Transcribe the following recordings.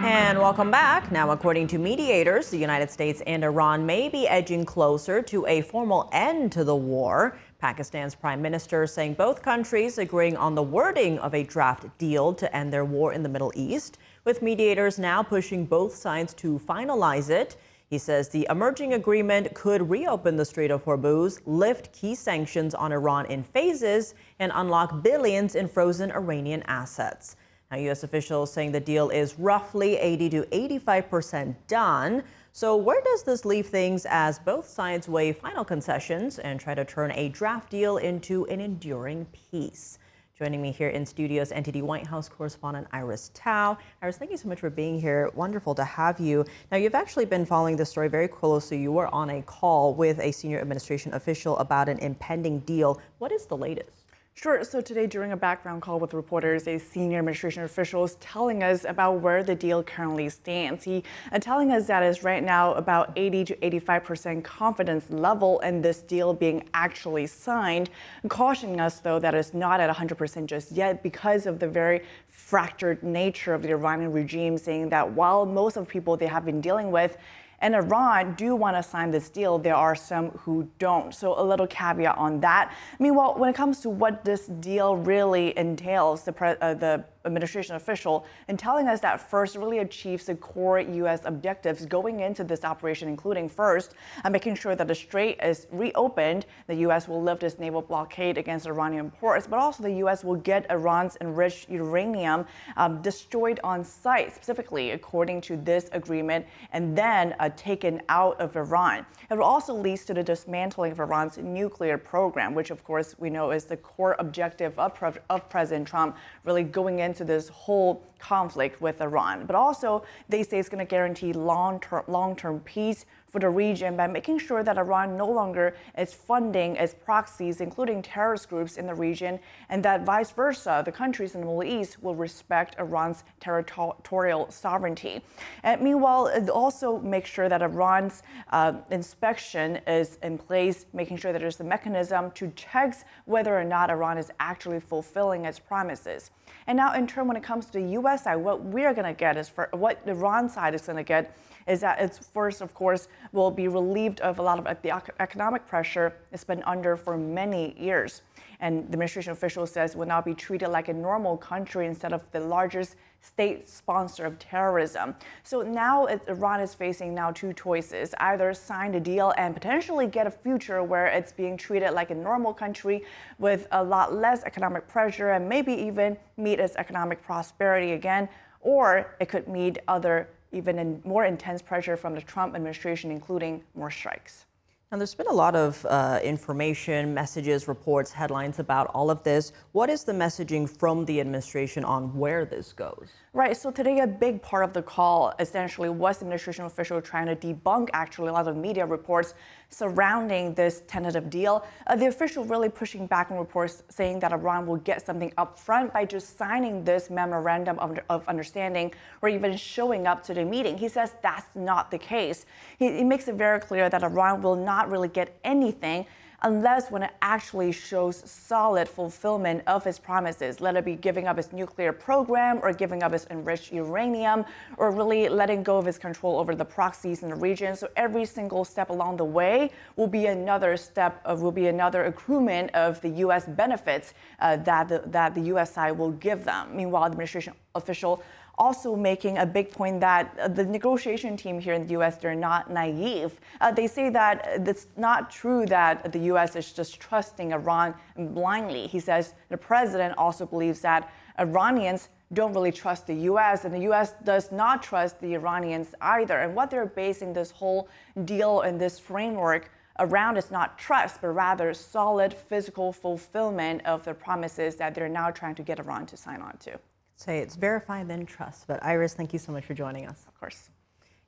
And welcome back. Now, according to mediators, the United States and Iran may be edging closer to a formal end to the war. Pakistan's prime minister saying both countries agreeing on the wording of a draft deal to end their war in the Middle East, with mediators now pushing both sides to finalize it. He says the emerging agreement could reopen the Strait of Hormuz, lift key sanctions on Iran in phases, and unlock billions in frozen Iranian assets. Now, U.S. officials saying the deal is roughly 80 to 85% done. So where does this leave things as both sides weigh final concessions and try to turn a draft deal into an enduring peace? Joining me here in studios, NTD White House correspondent Iris Tao. Iris, thank you so much for being here. Wonderful to have you. Now, you've actually been following this story very closely. You were on a call with a senior administration official about an impending deal. What is the latest? Sure. So today, during a background call with reporters, a senior administration official is telling us about where the deal currently stands. He telling us that is right now about 80 to 85% confidence level in this deal being actually signed, cautioning us, though, that it's not at 100% just yet because of the very fractured nature of the Iranian regime, saying that while most of the people they have been dealing with and Iran do want to sign this deal, there are some who don't. So a little caveat on that. Meanwhile, when it comes to what this deal really entails, the administration official and telling us that first really achieves the core U.S. objectives going into this operation, including first, making sure that the strait is reopened. The U.S. will lift its naval blockade against Iranian ports, but also the U.S. will get Iran's enriched uranium destroyed on site, specifically according to this agreement, and then taken out of Iran. It will also lead to the dismantling of Iran's nuclear program, which of course we know is the core objective of President Trump, really going into this whole conflict with Iran. But also, they say it's going to guarantee long-term peace for the region by making sure that Iran no longer is funding its proxies, including terrorist groups in the region, and that vice versa, the countries in the Middle East will respect Iran's territorial sovereignty. And meanwhile, it also makes sure that Iran's inspection is in place, making sure that there's a mechanism to check whether or not Iran is actually fulfilling its promises. And now, in turn, when it comes to the U.S. side, what we're going to get is what the Iran side is going to get is that it's first, of course, will be relieved of a lot of the economic pressure it's been under for many years. And the administration official says will now be treated like a normal country instead of the largest state sponsor of terrorism. So now Iran is facing now two choices: either sign the deal and potentially get a future where it's being treated like a normal country with a lot less economic pressure and maybe even meet its economic prosperity again, or it could meet other even more intense pressure from the Trump administration, including more strikes. Now, there's been a lot of information, messages, reports, headlines about all of this. What is the messaging from the administration on where this goes? Right. So today, a big part of the call essentially was the administration official trying to debunk actually a lot of media reports surrounding this tentative deal. The official really pushing back on reports saying that Iran will get something up front by just signing this memorandum of understanding or even showing up to the meeting. He says that's not the case. He makes it very clear that Iran will not really get anything unless when it actually shows solid fulfillment of its promises, let it be giving up its nuclear program or giving up its enriched uranium or really letting go of its control over the proxies in the region. So every single step along the way will be another accruement of the U.S. benefits that the U.S. side will give them. Meanwhile, the administration official also making a big point that the negotiation team here in the U.S., they're not naive. They say that it's not true that the U.S. is just trusting Iran blindly. He says the president also believes that Iranians don't really trust the U.S., and the U.S. does not trust the Iranians either. And what they're basing this whole deal and this framework around is not trust, but rather solid physical fulfillment of the promises that they're now trying to get Iran to sign on to. Say it's verify then trust. But Iris, thank you so much for joining us. Of course.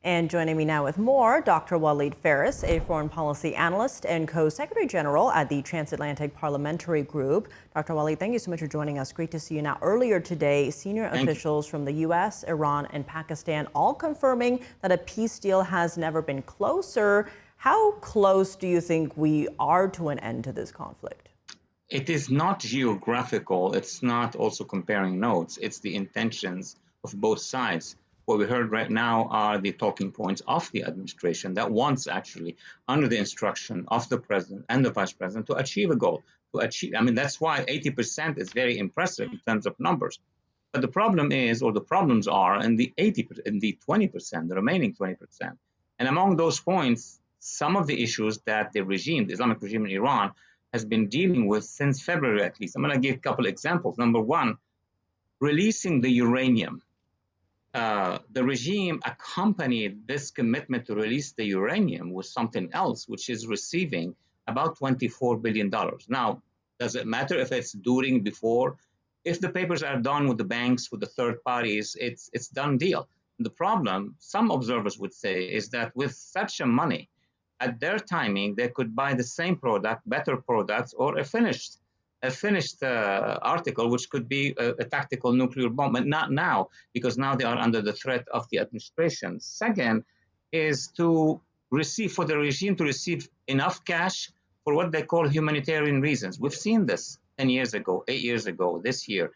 And joining me now with more, Dr. Walid Phares, a foreign policy analyst and co-secretary general at the Transatlantic Parliamentary Group. Dr. Walid, thank you so much for joining us. Great to see you. Now, earlier today, senior officials from the U.S., Iran, and Pakistan all confirming that a peace deal has never been closer. How close do you think we are to an end to this conflict? It is not geographical. It's not also comparing notes. It's the intentions of both sides. what we heard right now are the talking points of the administration that wants actually, under the instruction of the president and the vice president, to achieve a goal. I mean, that's why 80% is very impressive in terms of numbers. But the problem is, or the problems are, in the 20%, the remaining 20%. And among those points, some of the issues that the Islamic regime in Iran, has been dealing with since February at least. I'm going to give a couple examples. Number one, releasing the uranium. The regime accompanied this commitment to release the uranium with something else, which is receiving about $24 billion. Now, does it matter if it's during, before? If the papers are done with the banks, with the third parties, it's done deal. The problem, some observers would say, is that with such a money, at their timing, they could buy the same product, better products, or a finished article, which could be a tactical nuclear bomb, but not now, because now they are under the threat of the administration. Second is to receive, for the regime to receive enough cash for what they call humanitarian reasons. We've seen this 10 years ago, 8 years ago, this year.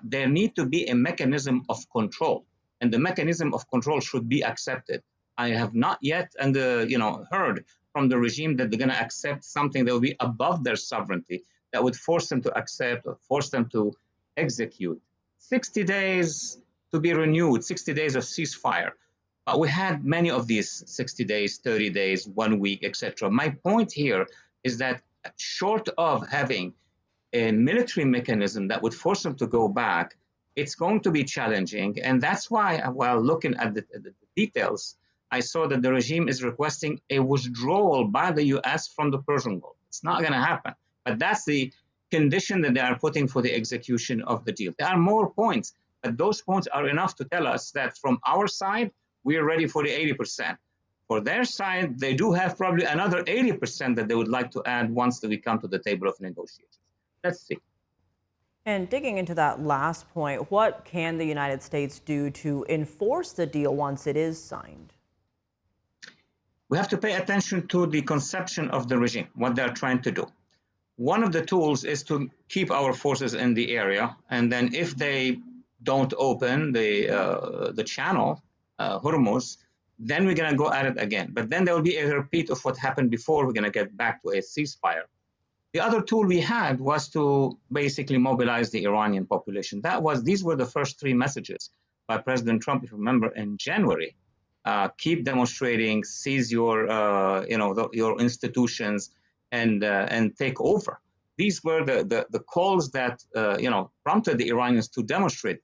There need to be a mechanism of control, and the mechanism of control should be accepted. I have not yet heard from the regime that they're going to accept something that will be above their sovereignty, that would force them to accept or force them to execute. 60 days to be renewed, 60 days of ceasefire. We had many of these 60 days, 30 days, 1 week, etc. My point here is that short of having a military mechanism that would force them to go back, it's going to be challenging. And that's why, while looking at the details, I saw that the regime is requesting a withdrawal by the U.S. from the Persian Gulf. It's not going to happen. But that's the condition that they are putting for the execution of the deal. There are more points, but those points are enough to tell us that from our side, we are ready for the 80%. For their side, they do have probably another 80% that they would like to add once we come to the table of negotiations. Let's see. And digging into that last point, what can the United States do to enforce the deal once it is signed? We have to pay attention to the conception of the regime, what they're trying to do. One of the tools is to keep our forces in the area, and then if they don't open the channel, Hormuz, then we're going to go at it again. But then there will be a repeat of what happened before. We're going to get back to a ceasefire. The other tool we had was to basically mobilize the Iranian population. These were the first three messages by President Trump, if you remember, in January. Keep demonstrating, seize your institutions, and take over. These were the calls that prompted the Iranians to demonstrate.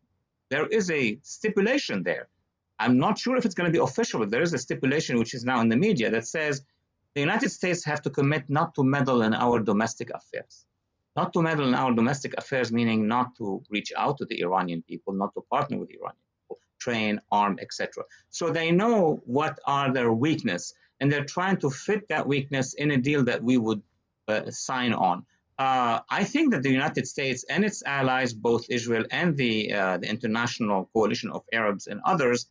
There is a stipulation there. I'm not sure if it's going to be official, but there is a stipulation which is now in the media that says the United States have to commit not to meddle in our domestic affairs. Not to meddle in our domestic affairs, meaning not to reach out to the Iranian people, not to partner with the Iranian people, train, arm, etc. So they know what are their weaknesses, and they're trying to fit that weakness in a deal that we would sign on. I think that the United States and its allies, both Israel and the international coalition of Arabs and others,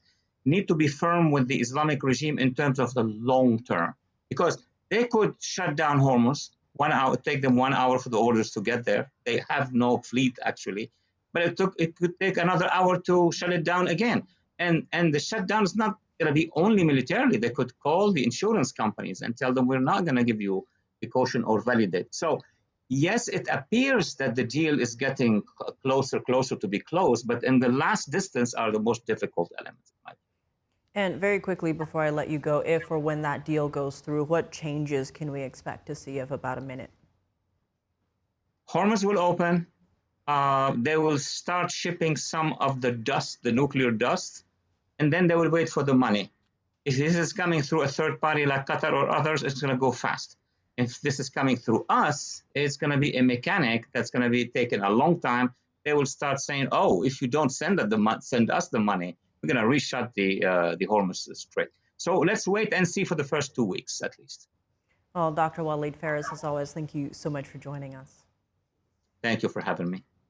need to be firm with the Islamic regime in terms of the long term, because they could shut down Hormuz 1 hour, take them 1 hour for the orders to get there. They have no fleet actually, but it could take another hour to shut it down again. And the shutdown is not going to be only militarily. They could call the insurance companies and tell them we're not going to give you the caution or validate. So yes, it appears that the deal is getting closer to be closed, but in the last distance are the most difficult elements. And very quickly, before I let you go, if or when that deal goes through, what changes can we expect to see of about a minute? Hormuz will open. They will start shipping some of the dust, the nuclear dust, and then they will wait for the money. If this is coming through a third party like Qatar or others, it's going to go fast. If this is coming through us, it's going to be a mechanic that's going to be taking a long time. They will start saying, oh, if you don't send us the money, we're going to reshut the Hormuz Strait. So let's wait and see for the first 2 weeks at least. Well, Dr. Walid Phares, as always, thank you so much for joining us. Thank you for having me.